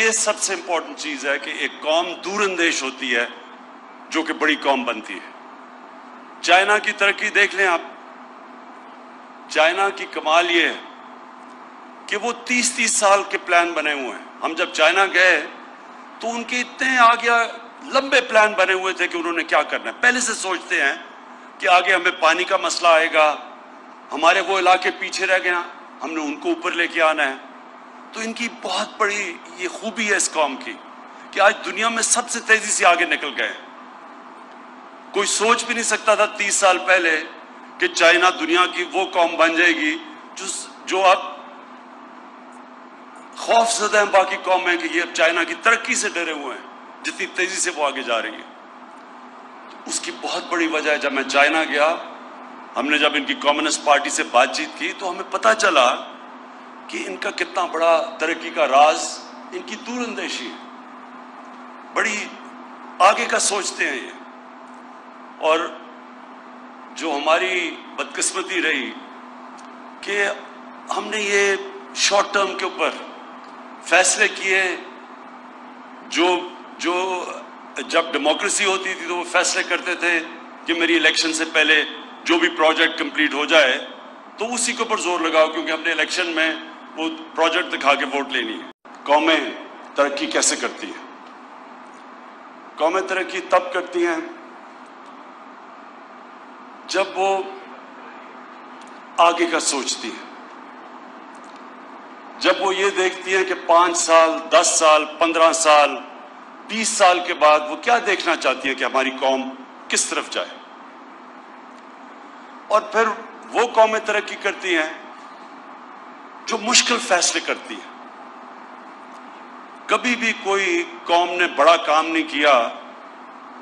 ये सबसे इंपॉर्टेंट चीज है कि एक कौम दूरंदेश होती है जो कि बड़ी कौम बनती है। चाइना की तरक्की देख लें आप। चाइना की कमाल ये है कि वो 30-30 साल के प्लान बने हुए हैं। हम जब चाइना गए तो उनके इतने आगे लंबे प्लान बने हुए थे कि उन्होंने क्या करना है। पहले से सोचते हैं कि आगे हमें पानी का मसला आएगा, हमारे वो इलाके पीछे रह गए, हमने उनको ऊपर लेके आना है। तो इनकी बहुत बड़ी ये खूबी है इस कौम की कि आज दुनिया में सबसे तेजी से आगे निकल गए। कोई सोच भी नहीं सकता था 30 साल पहले कि चाइना दुनिया की वो कौम बन जाएगी जो अब खौफजदा है बाकी कौमें कि ये अब चाइना की तरक्की से डरे हुए हैं, जितनी तेजी से वो आगे जा रही है। तो उसकी बहुत बड़ी वजह है, जब मैं चाइना गया, हमने जब इनकी कम्युनिस्ट पार्टी से बातचीत की तो हमें पता चला कि इनका कितना बड़ा तरक्की का राज इनकी दूरंदेशी है, बड़ी आगे का सोचते हैं ये। और जो हमारी बदकिस्मती रही कि हमने ये शॉर्ट टर्म के ऊपर फैसले किए, जब डेमोक्रेसी होती थी तो वो फैसले करते थे कि मेरी इलेक्शन से पहले जो भी प्रोजेक्ट कंप्लीट हो जाए तो उसी के ऊपर जोर लगाओ, क्योंकि हमने इलेक्शन में वो प्रोजेक्ट दिखा के वोट लेनी है। कौमें तरक्की कैसे करती हैं? कौमें तरक्की तब करती हैं जब वो आगे का सोचती हैं, जब वो ये देखती हैं कि 5 साल, 10 साल, 15 साल, 20 साल के बाद वो क्या देखना चाहती है कि हमारी कौम किस तरफ जाए। और फिर वो कौमें तरक्की करती हैं जो मुश्किल फैसले करती हैं। कभी भी कोई कौम ने बड़ा काम नहीं किया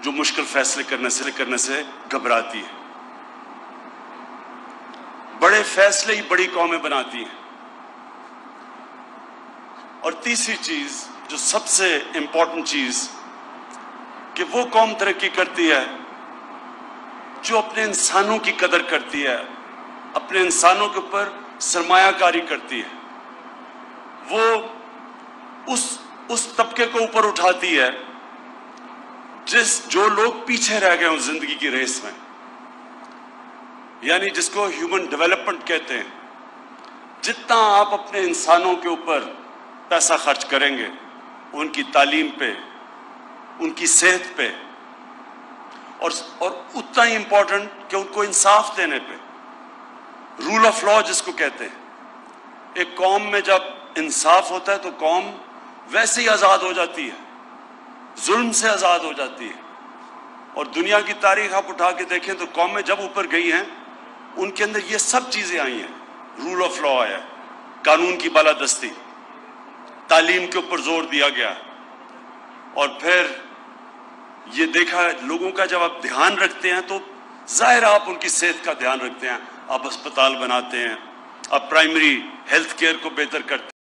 जो मुश्किल फैसले करने से घबराती है। बड़े फैसले ही बड़ी कौमें बनाती हैं। और तीसरी चीज, जो सबसे इंपॉर्टेंट चीज, कि वो कौम तरक्की करती है जो अपने इंसानों की कदर करती है, अपने इंसानों के ऊपर सरमायाकारी करती है। वो उस तबके को ऊपर उठाती है जो लोग पीछे रह गए हों जिंदगी की रेस में, यानी जिसको ह्यूमन डेवलपमेंट कहते हैं। जितना आप अपने इंसानों के ऊपर पैसा खर्च करेंगे, उनकी तालीम पे, उनकी सेहत पे, और उतना ही इंपॉर्टेंट कि उनको इंसाफ देने पे, रूल ऑफ लॉ जिसको कहते हैं। एक कौम में जब इंसाफ होता है तो कौम वैसे ही आजाद हो जाती है, जुल्म से आजाद हो जाती है। और दुनिया की तारीख आप उठा के देखें तो कौमें जब ऊपर गई हैं उनके अंदर ये सब चीजें आई हैं। रूल ऑफ लॉ आया, कानून की बालादस्ती, तालीम के ऊपर जोर दिया गया, और फिर ये देखा लोगों का जब आप ध्यान रखते हैं तो जाहिर आप उनकी सेहत का ध्यान रखते हैं, आप अस्पताल बनाते हैं, आप प्राइमरी हेल्थ केयर को बेहतर करते हैं।